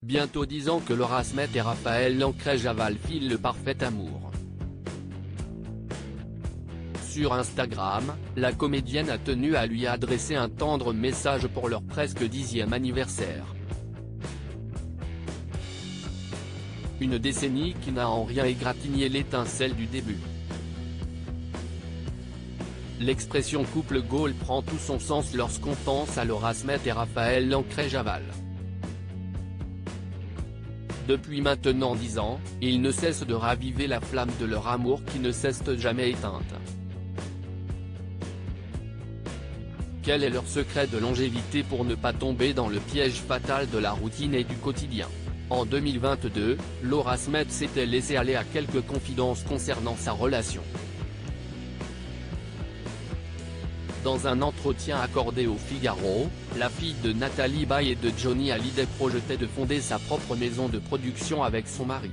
Bientôt 10 ans que Laura Smet et Raphaël Lancret-Javal filent le parfait amour. Sur Instagram, la comédienne a tenu à lui adresser un tendre message pour leur presque 10e anniversaire. Une décennie qui n'a en rien égratigné l'étincelle du début. L'expression couple goal prend tout son sens lorsqu'on pense à Laura Smet et Raphaël Lancret-Javal. Depuis maintenant 10 ans, ils ne cessent de raviver la flamme de leur amour qui ne cesse jamais éteinte. Quel est leur secret de longévité pour ne pas tomber dans le piège fatal de la routine et du quotidien? En 2022, Laura Smet s'était laissée aller à quelques confidences concernant sa relation. Dans un entretien accordé au Figaro, la fille de Nathalie Baye et de Johnny Hallyday projetait de fonder sa propre maison de production avec son mari.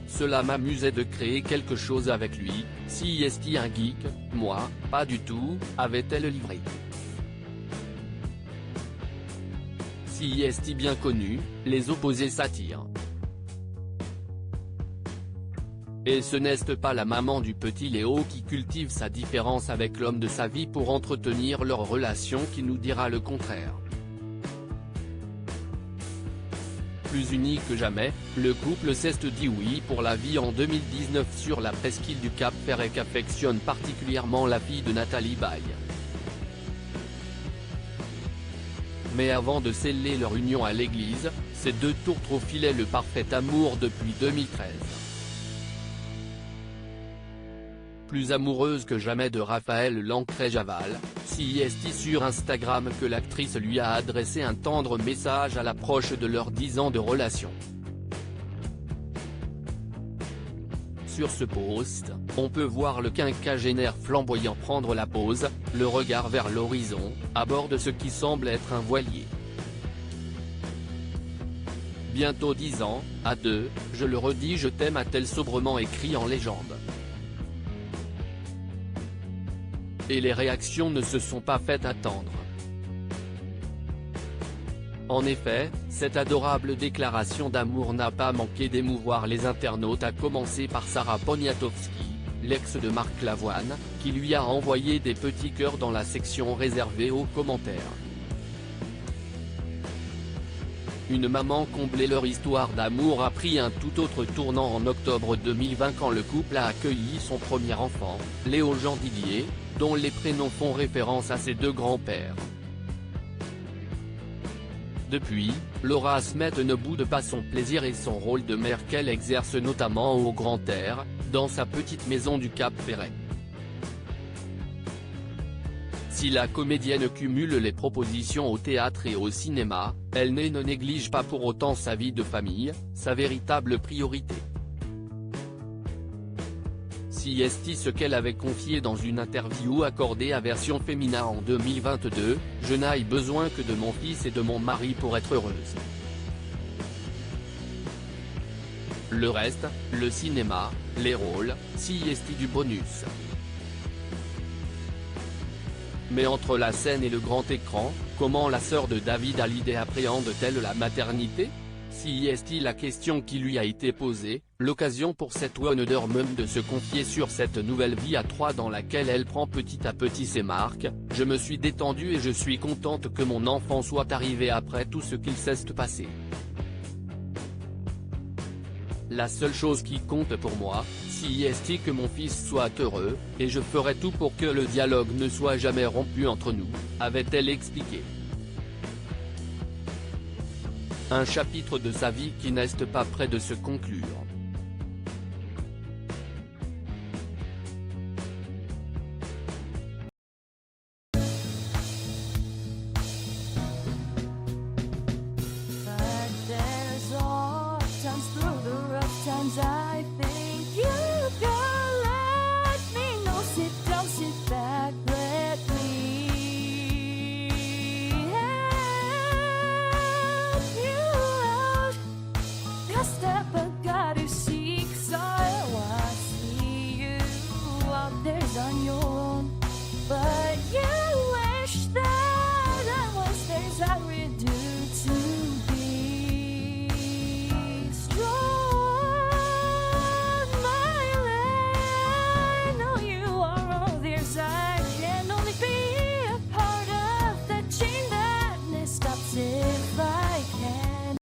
Cela m'amusait de créer quelque chose avec lui, si est-il un geek, moi, pas du tout, avait-elle livré. Si est-il bien connu, les opposés s'attirent. Et ce n'est pas la maman du petit Léo qui cultive sa différence avec l'homme de sa vie pour entretenir leur relation qui nous dira le contraire. Plus unis que jamais, le couple s'est dit oui pour la vie en 2019 sur la presqu'île du Cap Ferret qu'affectionne particulièrement la fille de Nathalie Baye. Mais avant de sceller leur union à l'église, ces deux tourtereaux filaient le parfait amour depuis 2013. Plus amoureuse que jamais de Raphaël Lancret-Javal, si est sur Instagram que l'actrice lui a adressé un tendre message à l'approche de leurs 10 ans de relation. Sur ce post, on peut voir le quinquagénaire flamboyant prendre la pose, le regard vers l'horizon, à bord de ce qui semble être un voilier. Bientôt 10 ans, à deux, je le redis je t'aime a-t-elle sobrement écrit en légende. Et les réactions ne se sont pas faites attendre. En effet, cette adorable déclaration d'amour n'a pas manqué d'émouvoir les internautes à commencer par Sarah Poniatowski, l'ex de Marc Lavoine, qui lui a envoyé des petits cœurs dans la section réservée aux commentaires. Une maman comblée. Leur histoire d'amour a pris un tout autre tournant en octobre 2020 quand le couple a accueilli son premier enfant, Léo Jean Didier, dont les prénoms font référence à ses deux grands-pères. Depuis, Laura Smet ne boude pas son plaisir et son rôle de mère qu'elle exerce notamment au grand air, dans sa petite maison du Cap Ferret. Si la comédienne cumule les propositions au théâtre et au cinéma, elle ne néglige pas pour autant sa vie de famille, sa véritable priorité. Si est ce qu'elle avait confié dans une interview accordée à Version Féminin en 2022, « Je n'ai besoin que de mon fils et de mon mari pour être heureuse. Le reste, le cinéma, les rôles, si est du bonus. » Mais entre la scène et le grand écran, comment la sœur de David Hallyday appréhende-t-elle la maternité? Si est la question qui lui a été posée, l'occasion pour cette Wonder Mum de se confier sur cette nouvelle vie à trois dans laquelle elle prend petit à petit ses marques. Je me suis détendue et je suis contente que mon enfant soit arrivé après tout ce qu'il s'est passé. La seule chose qui compte pour moi, si est que mon fils soit heureux, et je ferai tout pour que le dialogue ne soit jamais rompu entre nous, avait-elle expliqué. Un chapitre de sa vie qui n'est pas près de se conclure.